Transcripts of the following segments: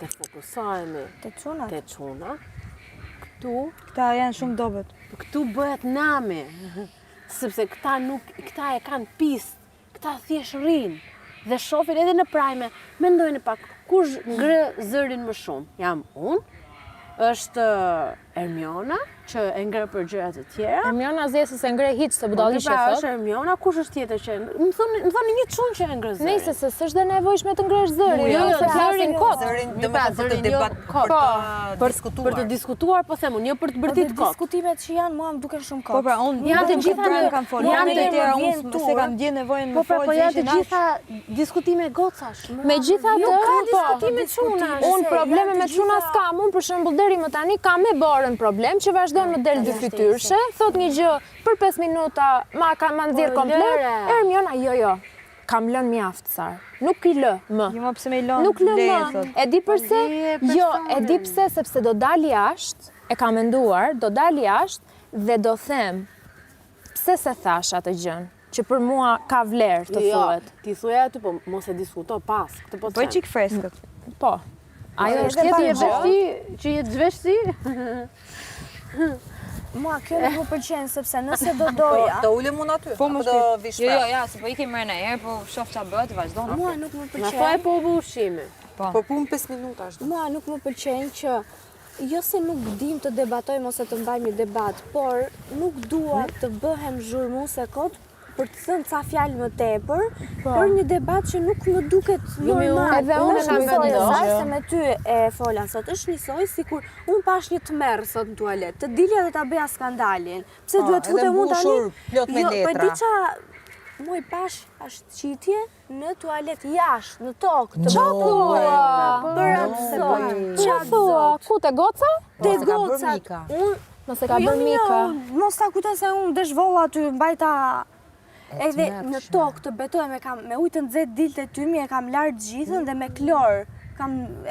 të fokusohemi Te çunat. te çunat, Këta janë shumë dobët. këtu bëhet nami, sepse këta e kanë pistë, këta thjesht rrinë dhe shohin edhe në prajme, mendojnë pak, kush ngre zërin më shumë? Jam unë, është Ermiona, që e ngre për gjëra të tjera. Ermiona zesës e ngre hiç se budallishe Pra thot. është Ermiona, kush është tjetër që më thoni një çunë që e ngre zërin. Nëse se s'është dhe nevojshme të ngresh zërin, Jo, se flasin kot. Zërin Mi do pra, të për të zërin debat, jo, për të diskutuar. Për të diskutuar, po them unë, jo për të bërtit Dhe kot. diskutimet që janë mua më duken shumë kot. Po pra, unë Janë të gjitha në në- kam folur. janë Janë të të tjera unë unë se kam ndjen nevojën Po më pra, fol po janë të gjë që gjitha diskutime gocash. Megjithatë, Jo, ka po, diskutime çunash. Unë probleme me çuna s'kam, unë për shembull deri më tani kam me Borën problem që vazhdon më del dy fytyrshe, thot një gjë për 5 minuta ma nxjerr komplet. lëre. Ermiona, jo. Kam lënë mjaft sar. Nuk i lë më. Jo më pse më i lën. Nuk lë le, më. thot. E di pse? di Jo, e di personin. pse sepse do dal jashtë, e kam menduar, do dal jashtë dhe do them pse se thash atë gjën, që për mua ka vlerë të thuhet. Ti thuaj aty, po mos e diskuto pas. Këtë po të Po e them. çik freskët. Po. Ajo edhe është tjetër pa gjë. Zhveshti, që jetë zhveshti? Mua kjo nuk më pëlqen sepse nëse do doja. Do ulem unë aty. Po, më apo do vish Jo, prapë? ja, se po ikim më në herë, po shoh ç'a bëhet, vazhdon. Mua nuk më Na thoj pëlqen. po u bë ushqimi. Po pun 5 minuta është. Mua nuk më pëlqen që jo se nuk dim të debatojmë ose të mbajmë një debat, por nuk dua të bëhem zhurmuese kot për të thënë ca fjalë më tepër, për një debat që nuk më duket normal. edhe unë Është kam njësoj, vendosur. sa se me ty e fola sot, është njësoj sikur unë pash një tmerr sot në tualet, të dilja dhe ta bëja skandalin. Pse Po, duhet edhe futem unë tani? mbushur plot me Jo, po letra. di qa Muj pash është qitje në tualet jashtë, në tokë, të thua? Për atë sot. Ç'a thua? Ku te goca? Te Mos e ka bërë gocat. Mika. Unë Nëse ka jo, bërë Mika. mos ta kujtoj se unë deshvolla aty mbajta edhe në mërshme. tokë të betohem me ujë të nxehtë dilte tymi e kam larë gjithën dhe me klor.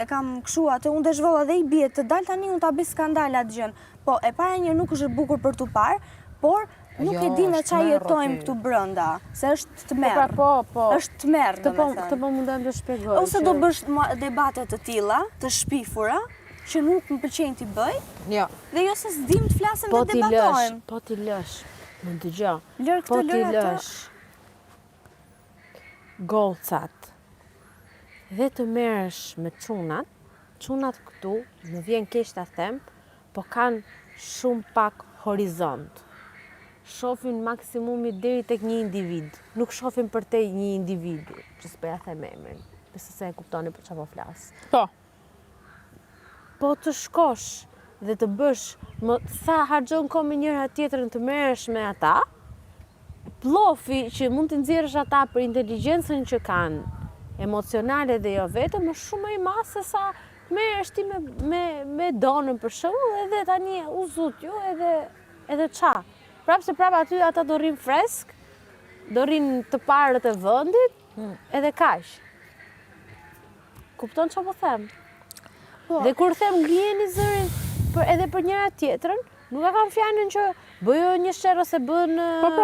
E kam kshu atë, unë deshvolla dhe i bie të dal tani unë ta bëj skandal atë gjën. Po e para një nuk është e bukur për tu parë, por nuk Jo, e di me është qa tmerr jetojmë aty. këtu brenda, se është të Pra merë. po. Është të merë, Këtë po mundem të shpjegoj. Ose që- do bësh debate të tilla, të shpifura, që nuk më pëlqejnë t'i bëj, Jo. dhe jo se s'dim të flasim Po dhe ti lësh, debatojmë. po ti lësh. Më dëgjoj. Lër Po këtë, ti lër atë. lësh gocat dhe të merresh me çunat këtu, më vjen keq ta them, po kanë shumë pak horizont. Shohin maksimumi deri tek një individ. Nuk shohin për te një individu, që s'peja them emrin. Besoj se e kuptoni për çfarë po flas. Po. Po të shkosh dhe të bësh, sa harxhon kohë me njëra tjetrën të merresh me ata, plofi që mund të nxjerrësh ata për inteligjencën që kanë, emocionale dhe jo vetëm, është shumë më i madh se sa merresh ti me donën për shembull, edhe tani u zut ju edhe ça. Prapë se prapë aty ata do rrin fresk, do rrin të parët e vendit, edhe kaq. Kupton çfarë po them? Dhe kur them ngrijeni zërin edhe për njëra tjetrën, nuk e kam fjalën që bëjo një sherr ose bën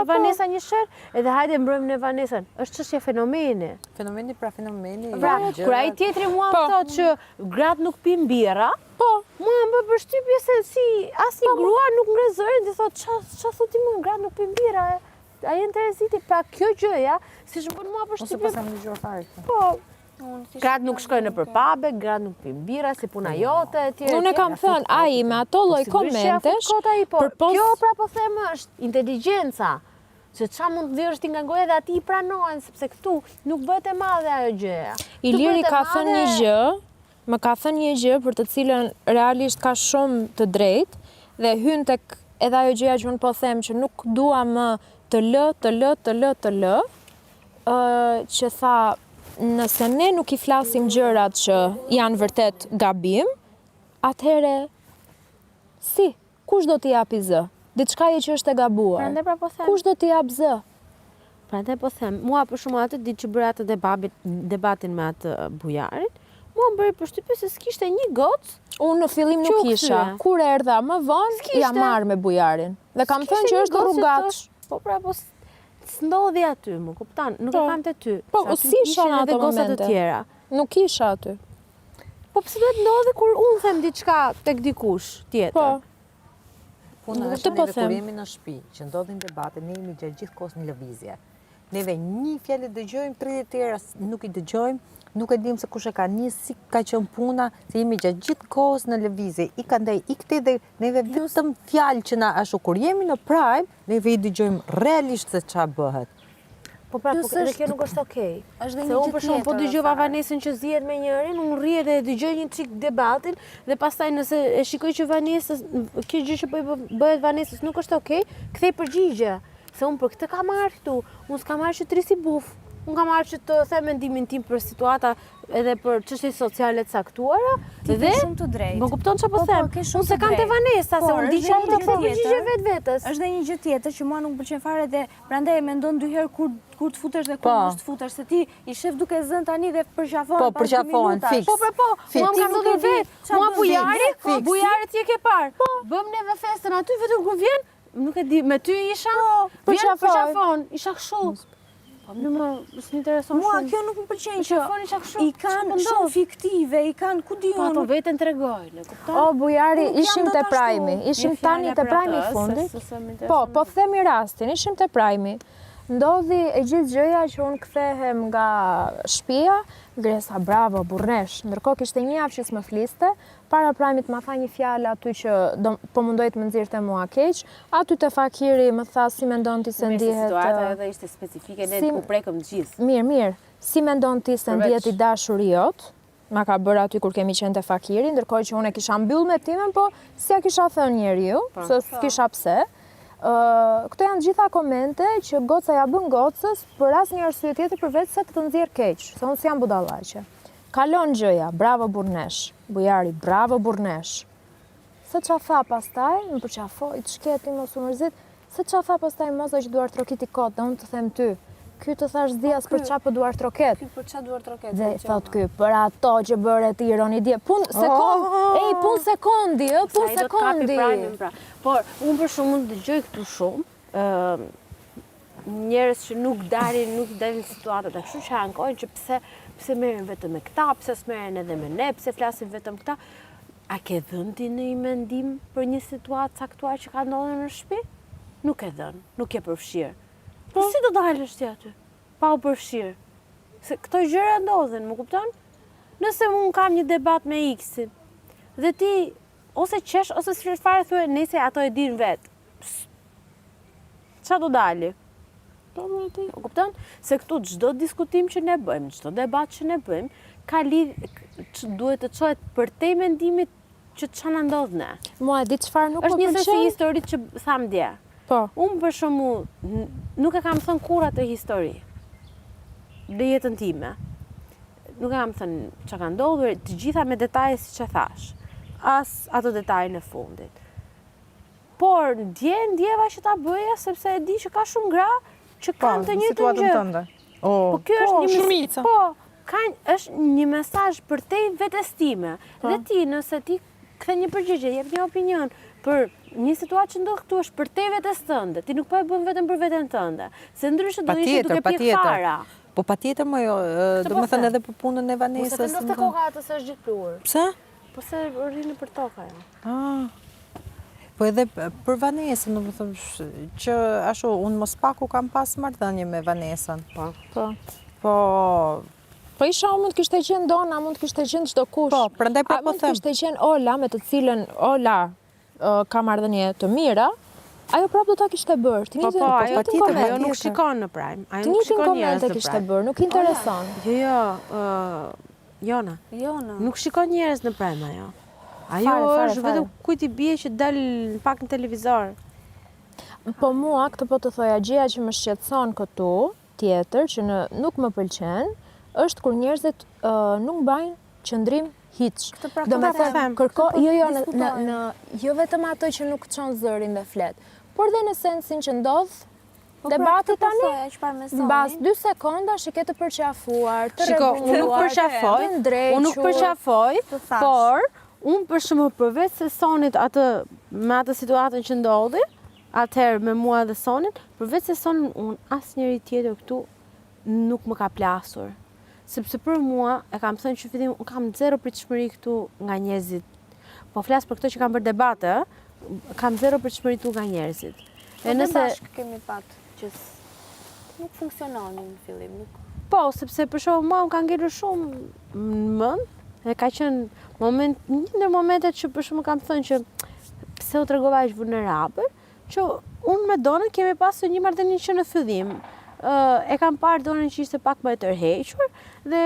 Vanessa një sherr, edhe hajde mbrojmë ne Vanesën. Është çështje fenomeni. Fenomeni pra fenomeni. Pra, gjërat. kur ai tjetri mua më thotë që gratë nuk pin birra, po, mua më bë përshtypje se si asnjë grua nuk ngre zërin dhe thotë ç'a thotë ti mua gratë nuk pin birra. A jenë të reziti, pra kjo gjëja, si që bën mua Ose përshtypje. pas kam dëgjuar fare këtë. Po, gratë nuk shkojnë në përpabe, gratë nuk pin birra, si puna jote, e tjerë. Unë e kam thënë, ai me ato lloj komentesh, Por kjo pra po them është inteligjenca. Se qa mund të dhirësh ti nga goja dhe ati i pranohen, sepse këtu nuk bëhet e madhe ajo gjëja. Iliri ka thënë një gjë, më ka thënë një gjë për të cilën realisht ka shumë të drejtë dhe hyn tek edhe ajo gjëja që unë po them që nuk dua më të lë, që tha nëse ne nuk i flasim gjërat që janë vërtet gabim, atëhere si, kush do t'i japi zë? Diçkaje që është e gabuar. Prandaj pra po them. Kush do t'i jap zë? Prandaj po them, mua për shumë atë ditë që bëra atë debatin me atë bujarin, mua më bëri përshtypje se s'kishte një gocë. Unë në fillim nuk Që u isha. kthye. Kur erdha më vonë, S'kishte. ja marr me bujarin. Dhe kam S'kishte thënë që një është gocë që rrugaç. thosh, Po pra, po s'ndodhi aty, më kupton? Nuk e Po. kam te ty. Po, Se aty si isha ishin në edhe ato goca të momente? tjera. Nuk isha aty. Po pse duhet ndodhi kur unë them diçka tek dikush tjetër? Po. Puna Nuk është të po neve them. kur jemi në shtëpi, që ndodhin debate, ne jemi gjatë gjithë kohës në lëvizje. Neve një fjalë dëgjojmë, 30 tjera nuk i dëgjojmë, nuk e dim se kush e ka nisë, si ka qenë puna, se jemi gjatë gjithë kohës në lëvizje. I ka ndaj i këtej dhe neve vetëm fjalë që na ashtu kur jemi në prime, neve i dëgjojmë realisht se ç'a bëhet. Po pra, po Plus edhe është- kjo nuk është okej. Është dhe Se një unë gjë për shumë po tjetër, dëgjova fare. Vanesën që zihet me njërin, unë rrihet dhe dëgjoj një çik debatin dhe pastaj nëse e shikoj që Vanesës, kjo gjë që bëhet Vanesës nuk është okej, kthej përgjigje. Se unë për këtë kam marrë këtu, unë s'kam marrë që trisi buf. Unë kam marrë që të them mendimin tim për situata edhe për çështje sociale të caktuara Ti dhe ke shumë të drejtë. më kupton çfarë po them. ke shumë Unë se të kam te drejtë. Vanesa, se Por, unë di është që një ato të gjë them përgjigje tjetër. vetvetes. Është dhe një gjë tjetër që mua nuk më pëlqen fare dhe prandaj e mendon dy herë kur të futesh dhe kur Po. mos të futesh, se ti i shef duke zënë tani dhe përqafon Po, pas 2 përqafon, minutash. fiks. Po, po, Fiks. mua më ka Ti nuk ndodhur e di vetë. ç'a Mua bën. bujari, Fiks. bujari ti e ke parë. Po. Bëm neve festën aty vetëm kur vjen, nuk e di, me ty isha. Vjen përqafon, isha kështu. Po më s'intereson Mua shumë. kjo nuk më pëlqen që Përqafon isha kështu. i kanë Ç'po shumë ndodh? fiktive, i kanë ku di Po ato unë. veten tregojnë, e kupton? O, bujari, Nuk jam ishim dot te ashtu. prajmi, ishim Një tani fjala te për prajmi atë, fundit. se më intereson Po, po më. themi rastin, ishim te prajmi. Ndodhi e gjithë gjëja që unë kthehem nga shtëpia, Gresa, bravo, burresh. Ndërkohë kishte një javë që s'më fliste, para prajmit ma tha një fjalë aty që po mundoj të më nxirrte mua keq, aty te fakiri më tha si mendon ti se Mirë, se ndihet. situata edhe ishte specifike, ne si- ku prekëm të gjithë. Mirë, si mendon ti se Përveç- ndihet i dashuri jot? Ma ka bërë aty kur kemi qenë te fakiri, ndërkohë që unë e kisha mbyll me timen, po si ja kisha thënë njeriu, se s'kisha pse. Këto janë gjitha komente që goca ja bën gocës për asnjë arsye tjetër përveç se të nxjerr keq, se unë s'jam budallaqe. Kalon gjëja, bravo burnesh, bujari, bravo burnesh. Se qa tha pastaj, më përqafoj, të shketi mos u mërzit, se qa tha pastaj moza që duar trokiti kot, dhe unë të them ty, ky të thash zdias për qa për duar troket. Ky për ç'a duar troket? Dhe thot ky, për ato që bëre ti ironi dje, pun sekondi, pun Sa i do të kapi sekondi. prajmin, pra. Por, unë për shumë mund dëgjoj këtu shumë, njerëz që nuk dalin situatat e kështu që ankojnë që pse merren vetëm me këta, pse s'merren edhe me ne, pse flasin vetëm këta. A ke dhënë ti në një mendim për një situatë caktuar që ka ndodhur në shtëpi? Nuk e dhënë, nuk e përfshirë. Po si do dalësh ti aty? Pa u përfshirë. Se këto gjëra ndodhen, më kupton? Nëse unë kam një debat me X-in, dhe ti ose qesh ose s'flet fare thue nëse ato e din vetë. Qa do dali? O kupton? Se këtu çdo diskutim që ne bëjmë, çdo debat që ne bëjmë, ka duhet të çohet përtej mendimit që ç'a na ndodh ne. Mua e di çfarë nuk më Është njësoj si pëlqen? historitë që tham dje. Po. Unë për shembull nuk e kam thënë kur atë histori në jetën time. Nuk e kam thënë çka ka ndodhur, të gjitha me detaje siç e thash. As ato detaje në fundit. Por ndjeva që ta bëja sepse e di që ka shumë gra që kanë të njëjtën gjë. tënde. Po kjo është një shumica. është një mesazh për te vetes time. Dhe ti nëse ti kthe një përgjigje, jep një opinion për një situatë që ndodh këtu është për te vetes tënde. Ti nuk po e bën vetëm për veten tënde. Se ndryshe do ishe duke pije fara. Po patjetër më jo, Pse do po më thënë the? edhe për punën e Vanesës. Mos e lufte koka atë se është gjithë pluhur. Pse? Po se rrinë për tokë ajo. Po edhe për Vanesën, do më thëmë që ashtu, unë mos paku kam pas marrëdhënie me Vanesën. Po, Po isha mund të kishte qenë Dona, mund të kishte qenë çdo kush. Po, prandaj po A, po mund të them. kishte qenë Ola, me të cilën Ola ka marrëdhënie të mira, ajo prapë do ta kishte bërë. Të Po, njëjtin ajo patjetër, ajo patjetër. nuk shikon në Prime. Ajo të nuk njëjtin shikon njerëz komente në kishte Prime. bërë, nuk intereson. Jo, Jona, Jona. nuk shikon njerëz në Prime ajo. Ajo Fare, është vetëm kujt i bie që dal pak në televizor. Po mua, këtë po të thoja, gjëja që më shqetëson këtu, tjetër, që nuk më pëlqen, është kur njerëzit nuk mbajnë qëndrim hiç. Këtë pra Do po me them. thënë, kërko, jo, diskutojnë. jo vetëm ato që nuk çon zërin dhe flet, por dhe në sensin që ndodh Po pra, debati këtë po tani, thoja, çfarë mesoni? mbas 2 sekonda shike të përqafuar, të Shiko, unë nuk rregulluar, përqafoj, të ndrequr. unë nuk përqafoj, Të thash. por unë për shembull përveç se Sonit me atë situatën që ndodhi, atëherë me mua dhe Sonin, përveç se Sonin unë asnjëri tjetër këtu nuk më ka plasur. sepse për mua, e kam thënë që fillim, unë kam zero pritshmëri këtu nga njerëzit. Po flas për këto që kam bërë debate, kam zero pritshmëri këtu nga njerëzit. Po dhe bashkë kemi pat që nuk funksiononin në fillim, nuk. Po, sepse për shembull mua më ka ngelur shumë në mend, dhe ka qenë një ndër momentet që për shembull kam thënë që pse u tregova aq vulnerabël, që unë me Donën kemi pasur një marrëdhënie që në fillim e kam parë Donën që ishte pak më e tërhequr dhe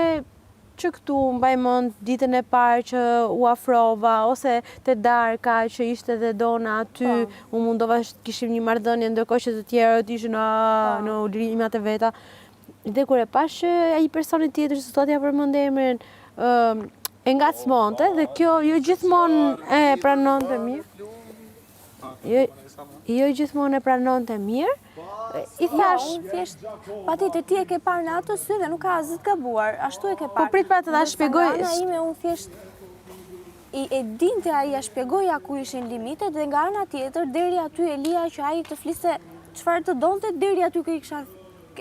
që këtu mbaj mend ditën e parë që u afrova ose te Darka që ishte dhe Dona aty, u mundova që kishim një marrëdhënie ndërkohë që të tjerët ishin në ulirimat e veta. Dhe kur e pash që ai personi tjetër që sot ja përmend emrin e ngacmonte dhe kjo jo gjithmonë e pranonte mirë. Jo gjithmonë e pranonte mirë. I thash, thjesht, patjetër ti e ke parë në atë sy dhe nuk ka asgjë të gabuar, ashtu e ke parë. Po prit pra të ta shpjegoj. Nga ana ime unë thjesht e dinte ai ja shpjegoja ku ishin limitet dhe nga ana tjetër deri aty e lija që ai të fliste çfarë të donte deri aty që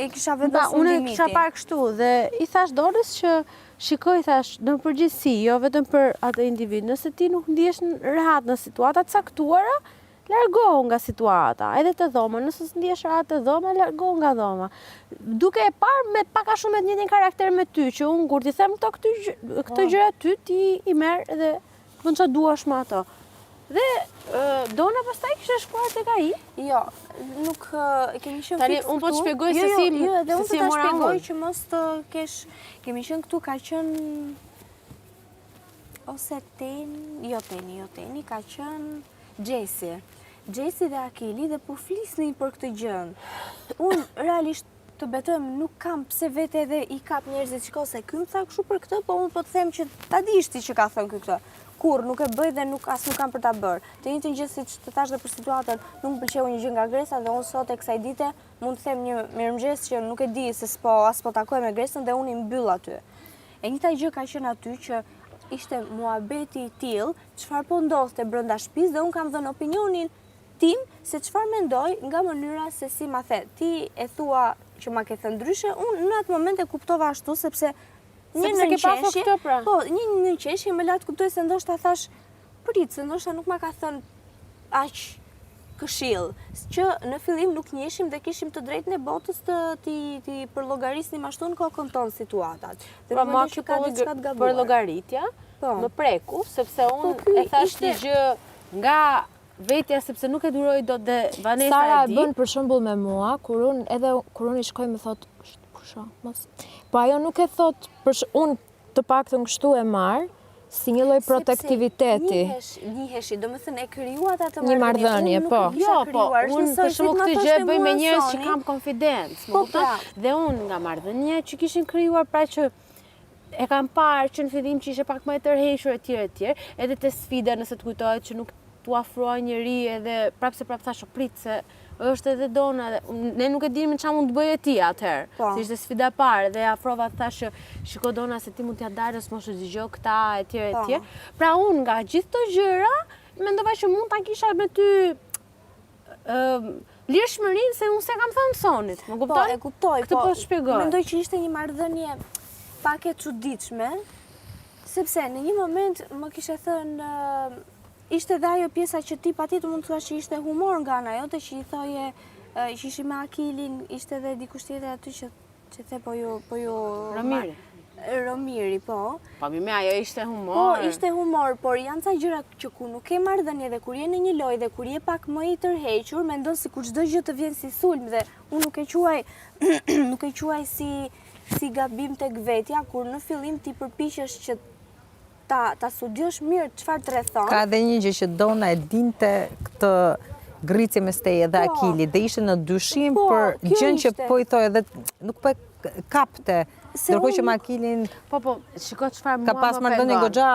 e kisha vendosur unë limiti. kisha parë kështu dhe i thash Donës që shikoj thash në përgjithësi, jo vetëm për atë individ, nëse ti nuk ndihesh rehat në situata të caktuara, largohu nga situata, edhe të dhoma, nëse ndihesh rehat të dhoma, largohu nga dhoma. Duke e parë me pak a shumë të njëjtin karakter me ty, që unë kur ti them këto gjëra ty, ti i merr dhe bën çfarë duash me ato. Dhe Dona pastaj kishte shkuar tek ai. Jo, nuk kemi qenë Tani fiks unë po të këtu. shpjegoj Jo, se edhe unë si po ta mora shpjegoj unë. që mos të kesh. Kemi qenë këtu, ka qenë ose Teni, ka qenë Gjesi. Gjesi dhe Akili dhe po flisnin për këtë gjën. Unë realisht të betëm nuk kam pse vete edhe i kap njerëzit shiko se ky më tha kështu për këtë, po unë po të them që ta dish ti që ka thënë ky këtë. Kur nuk e bëj dhe nuk kam për ta bërë. Të njëjtën gjë siç të thash dhe për situatën, nuk më pëlqeu një gjë nga Gresa dhe unë sot e kësaj dite mund të them një mirëmëngjes që nuk e di se as po takoj me Gresën dhe unë i mbyll aty. E njëjta gjë ka qenë aty që ishte muhabeti i tillë, çfarë po ndodhte brenda shtëpisë dhe unë kam dhënë opinionin tim se çfarë mendoj nga mënyra se si ma the. Ti e thua që ma ke thënë ndryshe, unë në atë moment e kuptova ashtu sepse një nënqeshje, po, një nënqeshje më la të kuptoj se ndoshta thash prit, se ndoshta nuk ma ka thënë aq këshill, që në fillim nuk njeshim dhe kishim të drejtën e botës ti përllogarisnim ashtu në kokën tonë situatat. Dhe Pra ma që ka diçka të gabuar. për llogaritja, më preku, sepse unë e thash një gjë nga vetja sepse nuk e duroj dot dhe Vanessa Sara e di. bën për shembull me mua, kur unë i shkoj më thot, pusha, mos. Po ajo nuk e thot, unë të paktën kështu e marr, si një lloj protektiviteti. Njiheshi, domethënë e krijuat atë Një marrëdhënie, po. Jo, po, unë për shembull këtë gjë bëj me njerëz që kam konfidencë, më kupton? Dhe unë nga marrëdhënia që kishin krijuar pra që e kam parë që në fillim që ishe pak më e tërhequr etj, edhe te sfida nëse të kujtohet që nuk tu afroi njëri edhe prapse thash prit se është edhe Dona, ne nuk e dimë çfarë mund të bëjë ti atëherë. Se ishte sfida e parë dhe afrova thash shiko Dona se ti mund t'ja dalësh mos e dëgjoj këta etj. Pra unë nga gjithë këto gjëra mendova që mund ta kisha me ty lirshmërinë se unë se kam thënë Sonit, më kupton? Po, e kuptoj, Këtë po shpjegoj. Mendoj që ishte një marrëdhënie pak e çuditshme, sepse në një moment më kishe thënë ishte dhe ajo pjesa që ti patjetër mund të thuash që ishte humor nga ana jote që i thoje që ishi me Akilin, ishte dhe dikush tjetër aty që the po ju Romiri. Romiri, po. Po me ajo ishte humor. Po, ishte humor, por janë ca gjëra që ku nuk ke marrëdhënie dhe kur je në një lojë dhe kur je pak më i tërhequr, mendon sikur çdo gjë të vjen si sulm dhe unë nuk e quaj si gabim tek vetja kur në fillim ti përpiqesh që ta studiosh mirë çfarë të rrethon. Ka edhe një gjë që Dona e dinte këtë ngritje mes teje dhe Akilit dhe ishte në dyshim për gjën që po i thoj edhe nuk po e kapte. Ndërkohë që me Akilin shiko çfarë ka pas marrëdhënie goxha.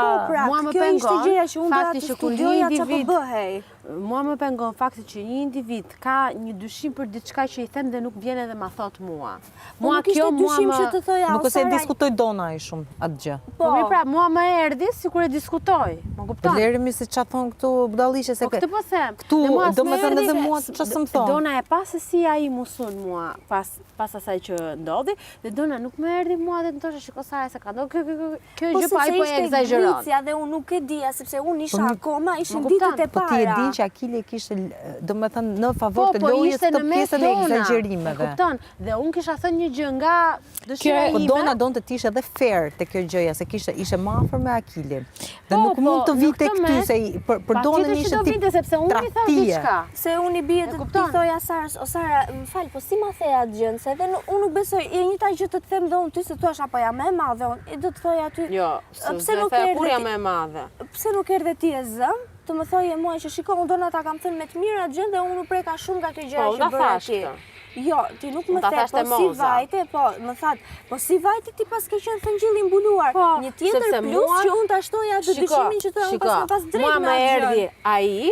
Mua më pengon. Kjo ishte gjëja që unë doja të studioja çfarë po bëhej. mua më pengon fakti që një individ ka një dyshim për diçka që i them dhe nuk vjen edhe ma thot mua. Mua kjo dyshim që të thoja, Nuk ose e diskutoj dona ai shumë atë gjë. Po mirë pra, mua më erdhi sikur e diskutoj. Më Po kupton? lerimi se ç'a thon këtu budalliqe se Po këtë po them. këtu Dhe mua do s'më me thënë erdhi edhe se- mua ç'është më thon. Dona e pa se si ai musun mua pas asaj që ndodhi, dhe Dona nuk më erdhi mua dhe të thoshe shiko Sara se ka ndodhur kjo gjë po ai po e egzageron. Dhe unë nuk e dija, sepse unë isha akoma, ishin Më ditët e Po ti e para. din që Akili kishte do me thënë në favor të Po lojës ishte të në mes pjesën e Dona. E egzagerimeve. kupton? Dhe unë kisha thënë një gjë nga dëshira Po ime. Dona donte të ishe edhe fair te kjo gjëja, se ishe më afër me Akilin. Dhe Po, nuk po, mund të në vite këtë këty mes, se për Donën Patjetër që ishte do tip vinte sepse unë i thash tradhtie. diçka. Se unë i bie të kupton? thoja Sarës, o Sara, më fal, po si ma theja atë gjën, se edhe unë nuk besoj, e njëjta gjë të them dhe unë ty se thua apo jam më e madhe, unë do të thoja aty. Jo, pse nuk kur erdhe jam ti- më e madhe. Pse nuk erdhe ti e zëm? Të më thoje mua që shiko, unë Dona ta kam thënë me të mirë atë gjën dhe unë u preka shumë nga kjo gjëra Po, që unë ta bëra thash ti. këtë. Jo, ti nuk më Unë ta the, thash po te si Moza. vajte, po, më thatë, po si vajte ti pas ke qenë thëngjilli mbuluar. Po, Një tjetër sepse plus mua- që unë ta shtoja atë dyshimin që të unë pas drejt mua me më atë erdhi gjën. ai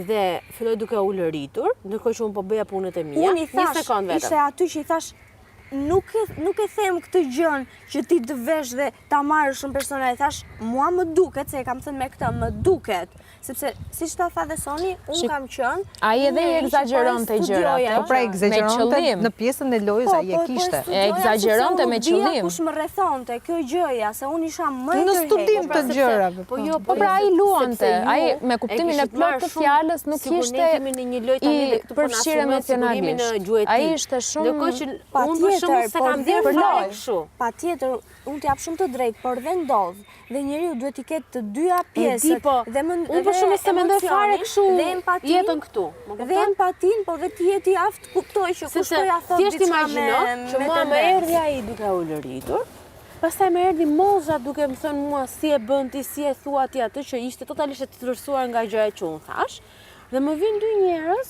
dhe filloi duke u lëritur, ndërkohë që unë po bëja punët e mia. Unë i Një thash, sekond vetëm. ishte aty që i thash, nuk e them këtë gjën që ti të vesh dhe ta marrësh shumë personale. Thash, mua më duket, se e kam thënë me këtë, më duket. Sepse, siç ta tha dhe Soni, unë kam qenë. Ai edhe një i njerëz që egzageronte po e gjërat, studioja, e Po pra Me egzageronte qëllim. në pjesën e lojës ai e kishte. studioja, egzageronte sepse me unë nuk dija qëllim. Kush më rrethonte kjo gjëja, se unë isha më e Në tërhequr. studim të sepse- gjërave. Po jo, Po pra ai luante, sepse ju ai me kuptimin e kishit plot marrë të shumë, fjalës nuk sikur ne kishte kemi në një lojë tani i dhe këtu po na përfshirë asumon sigurimin në emocionalisht. gjuetin. Ai ishte shumë Ndërkohë që unë për Patjetër, shembull se por kam dhe dhënë për fare lojë. kështu. Patjetër, unë t'jap shumë të drejtë, por dhe ndodh. Dhe njeriu duhet t'i ketë të dyja pjesët. po, Dhe unë për shembull se mendoj fare kështu dhe empatin, jetën këtu. Më Dhe kupton? empatin, po dhe ti jeti aftë kuptoj që kush Sepse po ja thot thjesht diçka imagjino që mua më erdhi ai duke u lëritur. Pastaj më erdhi Moza duke më thënë mua si e bën ti, si e thua ti atë që ishte totalisht e tërësuar nga gjëja që unë thash. Dhe më vin dy njerëz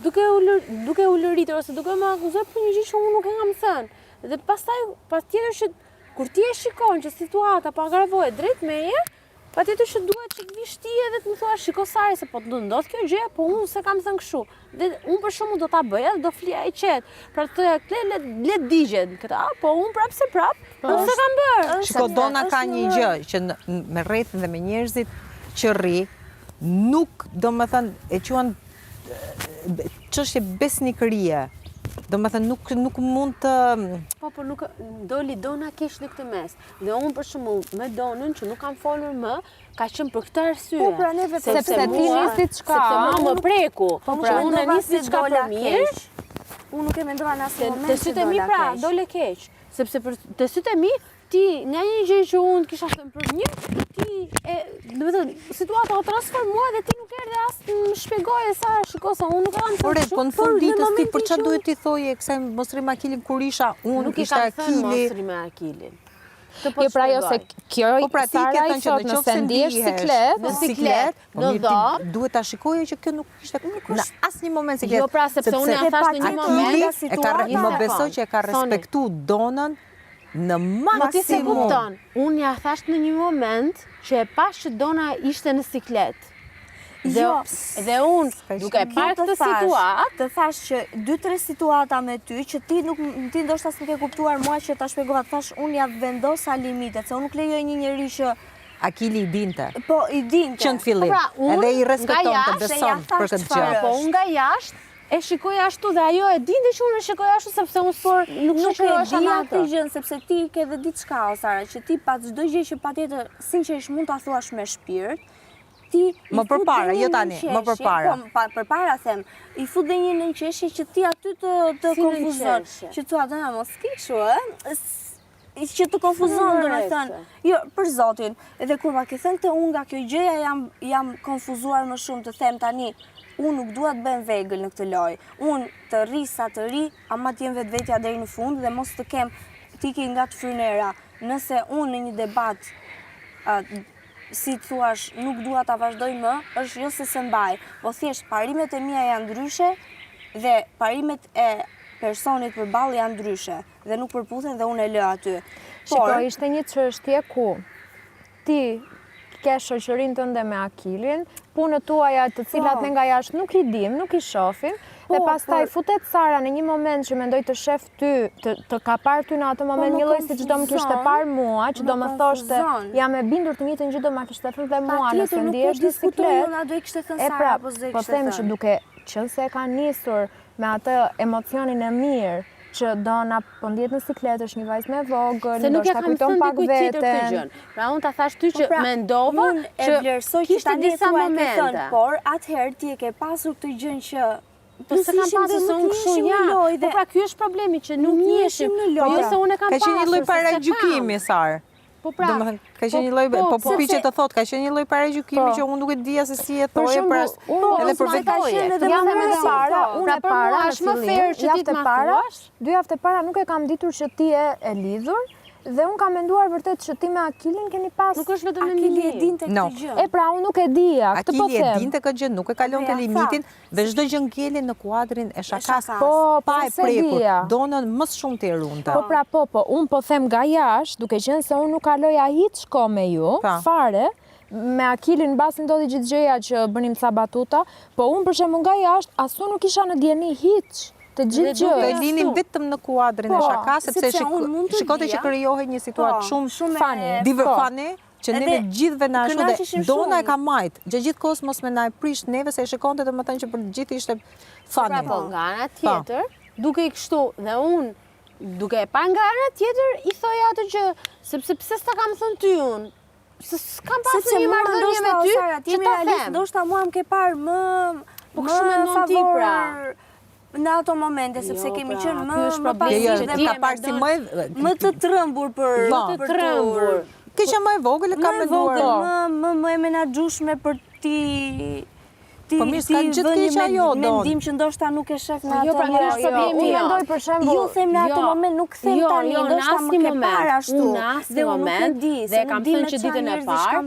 duke u lëritur ose duke më akuzuar për një gjë që unë nuk e kam thënë. Dhe pastaj patjetër që kur ti e shikon që situata po agravohet drejt meje, patjetër që duhet që të vish ti edhe të më thua shiko Sari se po të ndodh kjo gjë, po unë se kam thënë kështu. Dhe unë për shkakun do ta bëja dhe do flija i qetë. Pra të le digjen këta, po unë prap se prap, po se kam bërë. Shiko, Dona ka një gjë që me rrethin dhe me njerëzit që rri, nuk do me thënë e quan çështje besnikërie. Do me thënë nuk mund të... Po nuk doli Dona keq në këtë mes. Dhe unë për shembull me Donën që nuk kam folur më, ka qenë për këtë arsye. Po, pra, neve sepse ti nisi diçka. Sepse mua më preku. Po pra unë nisi diçka për mirë. Unë nuk e mendova në asnjë moment Të sytë e mi pra, dole keq. Sepse të sytë e mi, ti nga një gjë që unë kisha thënë për një, ti do të thënë, situata o transformua dhe ti nuk erdhe as të më shpjegoje sa shiko se unë nuk kam thënë Ore, kështu. po në fund ditës ti për çfarë duhet ti thoje kësaj mos rrim Akilin kur isha unë, Nuk i ishte kam thënë Akili. mos rri me Akilin. Jo pra jo se kjo Po pra ti ke Sara i thënë që thot nëse ndihesh siklet, në siklet, po në mirë, dhomë. ti duhet ta shikoje që kjo nuk ishte në asnjë moment siklet. Jo pra sepse unë ja thash në një moment Akili më besoj që e ka respektu Donën në Ma ti se maksimum. kupton, unë ja thash në një moment që e pash që Dona ishte në siklet. Dhe unë duke parë këtë situatë, të thash që 2-3 situata me ty që ti ndoshta s'më ke kuptuar mua që ta shpjegova, thash unë ja vendosa limitet, se unë nuk lejoj një njeri që Akili i dinte. po i dinte. Që në fillim. pra, unë Edhe i nga respekton të jashtë beson për këtë çfarë gjë. po unë nga jashtë e shikoj ashtu dhe ajo e dinte që unë e shikoj ashtu sepse unë spor nuk Nuk e shoqërohesha di me atë atë. gjën sepse ti ke dhe diçka o Sara, që ti pas çdo gjë që patjetër sinqerisht mund ta thuash me shpirt, ti Më përpara, jo tani, më përpara. Po, përpara them, i fut dhe një nënqeshje që ti aty të Si konfuzon. nënqeshje? Që thua Dona mos ke kështu, që të konfuzon, domethënë. Jo, për Zotin. Edhe kur ma ke thënë këtë unë nga kjo gjëja jam konfuzuar më shumë të them tani. Unë nuk dua të bëjmë vegël në këtë lojë. Unë të rri sa të ri, ama të jem vetvetja deri në fund dhe mos të kem tiki nga të frynera. Nëse unë në një debat si të thuash, nuk dua ta vazhdoj më, është jo se mbaj, po thjesht parimet e mia janë ndryshe dhe parimet e personit përballë janë ndryshe dhe nuk përputhen dhe unë e lë aty. Shiko, ishte një çështje ku ti ke shoqërinë tënde me Akilin, punët tuaja të cilat ne nga jashtë nuk i dim, nuk i shohim, dhe pastaj futet Sara në një moment që mendoj të shef ty, të ka parë ty në atë moment një lloj siç do më kishte parë mua, që do më thoshte jam e bindur të njëjtën gjë do ma kishte thënë dhe mua nëse ndihesh në siklet. Do i kishte thënë E Sara pra, apo s'do i po kishte them thënë. që duke qenë se e ka nisur me atë emocionin e mirë, që dona po ndihet në siklet, është një vajzë me vogël, Se nuk ja ndoshta kam kujton thënë pak dikujt tjetër këtë veten. gjën. Pra unë ta thash ty që mendova Unë e që vlerësoj që kishte tani disa thua e ke momente. thënë, por atëherë ti e ke pasur këtë gjën që Po se kam pasur se unë kështu ja. Po pra ky është problemi që nuk njiheshim. Po jo se unë e kam Ka pasur. qenë një lloj se s'e paragjykimi, kam. Sar. Po pra. Domethënë, ka qenë një lloj, po piqe të thot, ka qenë një lloj paragjykimi që unë nuk e dija se si e thoje për edhe për vetë. Jam e para, unë e para në është më fair që ti të ma thuash. 2 javë e para nuk e kam ditur që ti e lidhur, dhe unë kam menduar vërtet që ti me Akilin keni pas. Nuk është vetëm Akili e në dinte No. këtë gjë. E pra unë nuk e dija, këtë po Akili e them. dinte këtë gjë, nuk e kalon të limitin dhe çdo gjë ngeli në kuadrin e shakas. Po, Pa e se prekur, dija. donën më shumë të runte. Po pra po, unë po them nga jashtë, duke qenë se unë nuk kaloja hiç kohë me ju, Pa. fare, me Akilin mbasi ndodhi gjithë gjëja që bënim ca batuta, po unë për shembull nga jashtë asu nuk isha në dieni hiç të gjithë Do e gjë. linim vetëm në kuadrin e Po, shakas, sepse sepse unë mund të shikote që dija. krijohej një situatë shumë fani. fane, që neve gjithëve na ashtu dhe kënaqeshim dona e shumë. ka majt. Gjatë gjithë kohës mos me na e prish neve se e shikonte domethënë që për gjithë ishte fani. Pra po, nga ana tjetër, duke i kështu dhe unë, duke e pa nga ana tjetër, i thoja atë që, sepse pse s'ta kam thënë ty unë, se s'kam pasur një marrëdhënie me ty, që ta them. Ndoshta mua më ke parë Po kështu mendon ti, pra. Në ato momente, sepse Jo, kemi pra, qenë ky është më problemi pas që dhe ti ka e parë si mendon- më të trembur për Të trembur. Kisha më e vogël e ka Më e menduar. vogël, më e menaxhueshme për ti Po mirë, s'ka gjithë keq ajo, mendim që ndoshta nuk e shef në Jo, atë pra, kjo është problemi. Unë mendoj për shembull, Jo them në atë moment, nuk them tani, ndoshta më ke parë ashtu. Unë në asnjë moment dhe kam thënë që ditën e parë.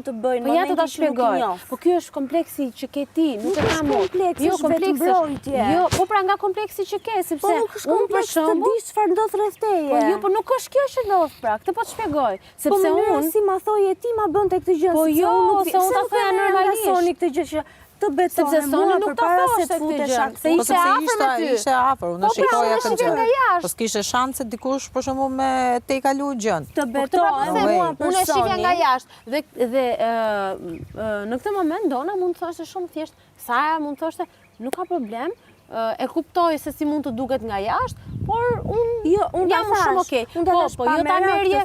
Po ja të ta shpjegoj. Po ky është kompleksi që ke ti, nuk e kam unë. Jo, kompleksi. Jo, po pra nga kompleksi që ke, sepse Po nuk është unë për kompleks të shembull, dish çfarë ndodh rreth teje. po jo, po nuk është kjo që ndodh pra, këtë po të shpjegoj, Po sepse mënyra unë si ma thoje ti ma bënte këtë gjë. Po sepse jo, unë nuk se unë ta nuk thoja e normalisht. Soni këtë gjë që të betonë sepse Soni mua nuk ta përpara se thoshte të këtë futesh gjë, aktu. se Po ishte sepse afër me ty. ishte afër, unë Po pra, shikoja unë këtë shifja nga gjë. jashtë. Po s'kishte shanse dikush për shembull me te i kalu gjën. Të Po këtë pra betonë po them, mua për unë e shifja nga Soni. jashtë dhe në këtë moment Dona mund të thoshte shumë thjesht, Sara mund të thoshte, nuk ka problem, e kuptoj se si mund të duket nga jashtë, por unë jam shumë okay. Po jo ta merje,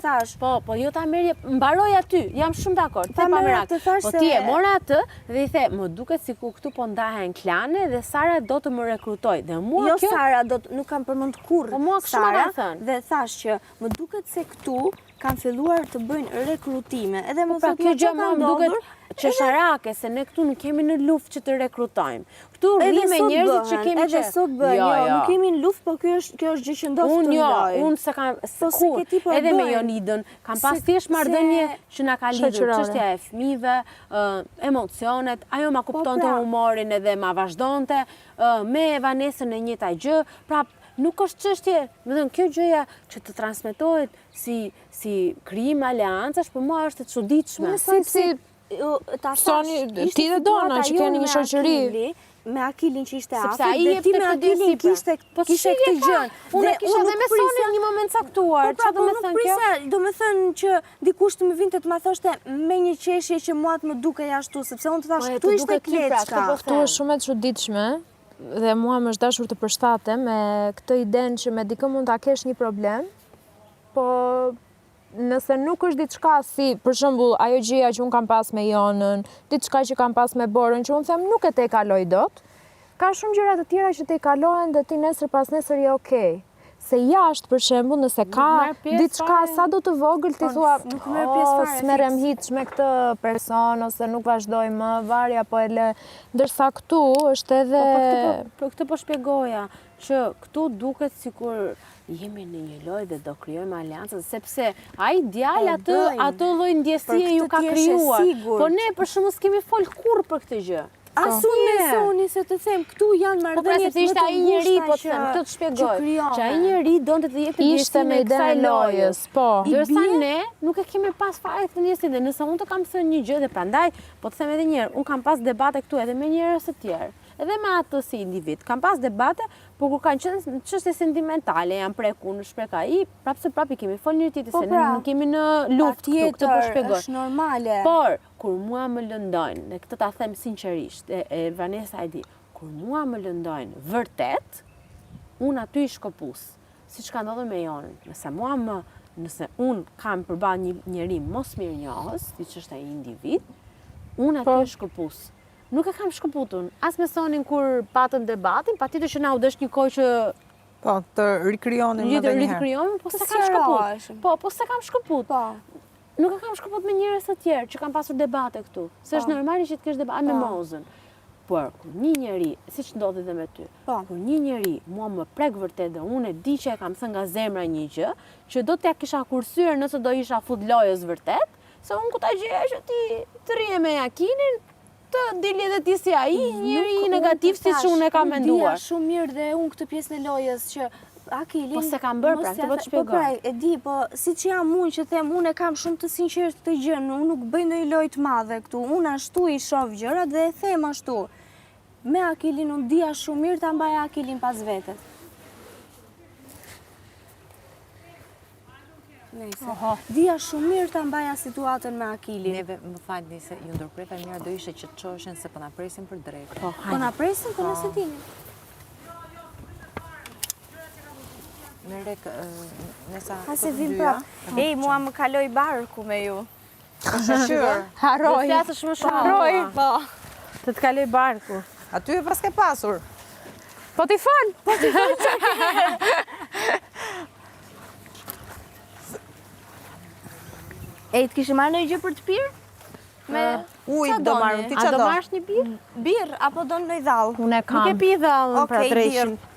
po jo ta merje, mbaroj aty, jam shumë dakord, the pa merak. Po ti e mora atë dhe i the, më duket sikur këtu po ndahen klane dhe Sara do të më rekrutoj. Dhe mua Jo kjo Sara, nuk kam përmend kurrë. Po mua kështu më ka thënë. Dhe thash që më duket se këtu kanë filluar të bëjnë rekrutime. Edhe më pra thotë kjo më gjë mua më duket qesharake se ne këtu nuk kemi në luftë që të rekrutojmë. Këtu rri me njerëzit që kemi Edhe sot bëhen, jo, nuk kemi në luftë, po kjo është gjë që ndodh të ndaj. Unë se kam kur, edhe me Jonidën, kam pas thjesht marrëdhënie që na ka lidhur çështja e fëmijëve, emocionet, ajo ma kuptonte humorin edhe ma vazhdonte, me Vanesën e njëjta gjë, pra nuk është çështje, më thënë, kjo gjëja që të transmetohet si krijim aleancash, për mua është e çuditshme. Soni, ti dhe Dona që keni një shoqëri. Me Akilin që ishte sepse afër, ai dhe ti me Akilin kishte këtë gjë. Unë kisha dhe me Sonin në një moment caktuar. Po do të thënë kjo? Do të thënë që dikush të më vinte të më thoshte me një qeshje që mua të më dukej ashtu, sepse unë të thash këtu ishte kleçka. Këtu është shumë e çuditshme dhe mua më është dashur të përshtatem me këtë idenë që me dikë mund ta kesh një problem, po nëse nuk është diçka si, për shembull, ajo gjëja që unë kam pas me Jonën, diçka që kam pas me Borën, që unë them nuk e te kaloj dot, ka shumë gjëra të tjera që te kalohen dhe ti nesër pas nesër je okay. Se jashtë, për shembull, nëse ka diçka sa do të vogël, ti thua, s'merrem hiç me këtë person, ose nuk vazhdoj më, varja po e lë. Ndërsa këtu është edhe... Po këtë po shpjegoja, që këtu duket sikur jemi në një lojë dhe do krijojmë aleancë, sepse ai djalë atë lloj ndjesie ju ka krijuar. Po ne për shkakun s'kemi fol kurrë për këtë gjë. Asu mesoni se të them, këtu janë Po pra se marrëdhëniet të ishte ai njeri, po të them, këtë të shpjegoj. Që ai njeri donte të jepte Ishte me ndjesinë e idenë kësaj e lojës, po. Ndërsa ne nuk e kemi pas fare këtë ndjesim dhe nëse unë të kam thënë një gjë dhe prandaj, po të them edhe një herë, unë kam pas debate këtu edhe me njerëz të tjerë, edhe me atë si individ. Kam pas debate, por kur kanë qenë çështje sentimentale, janë preku në shpreh ai, prapë i kemi folë njëri tjetrit se ne nuk kemi në luftë këtu, këtë po shpjegoj. Është normale. Por kur mua më lëndojnë, dhe këtë ta them sinqerisht, e Vanessa e di, kur mua më lëndojnë vërtet, unë aty i shkopus, siç ka ndodhur me Jonën. Nëse unë kam përballë një njeri mos mirënjohës, siç është ai individ, unë aty i shkopus. Nuk e kam shkëputun, as me sonin kur patëm debatin, patjetër që na u dësh një kohë që Po, të rikrijonin më dhe njëherë. rikrijonin, po se kam shkëput. Po se kam shkëput. Nuk e kam shkëput me njerëz të tjerë që kanë pasur debate këtu. Se është normale që të kesh debate me mozën. Por kur një njeri, siç ndodhi dhe me ty, kur një njeri mua më prek vërtet dhe unë e di që e kam thënë nga zemra një gjë, që do t'ja kisha kursyer nëse do isha fut lojës vërtet, se unë ku ta gjeja që ti të rrije me Jakinin, të dili edhe ti si ai, njëri negativ siç unë e kam menduar. Dija shumë mirë dhe unë këtë pjesën e lojës që Akilin... Po se kam bërë pra, këtë po të shpjegoj. Po pra, e di, po si që jam unë që them, unë e kam shumë të sinqert të gjënë, unë nuk bëj ndonjë lojë të madhe këtu, unë ashtu i shoh gjërat dhe e them ashtu. Me Akilin unë dija shumë mirë ta mbaj Akilin pas vetes. Dija shumë mirë ta mbaja situatën me Akilin. Neve, më falni se ju ndërpreva njëra do ishte që të çoshen se po na presin për drejtë. Po na presin, po nëse dini. Merek, Nesa... Ha se vim prap. Ej, mua më kaloi barku me ju. Harroj. Do flasësh më shumë. Harroj, po. Të të kaloj barku. Aty e pas ke pasur. Po t'i fal. Ej, të kishë marrë në gjë për të pirë? Me... Ujë do marrë, ti A që do do? marrësh një birë? Birë, apo do në dhallë? Unë e kam. Nuk e pi dhallën pra Okej, treshin. birë.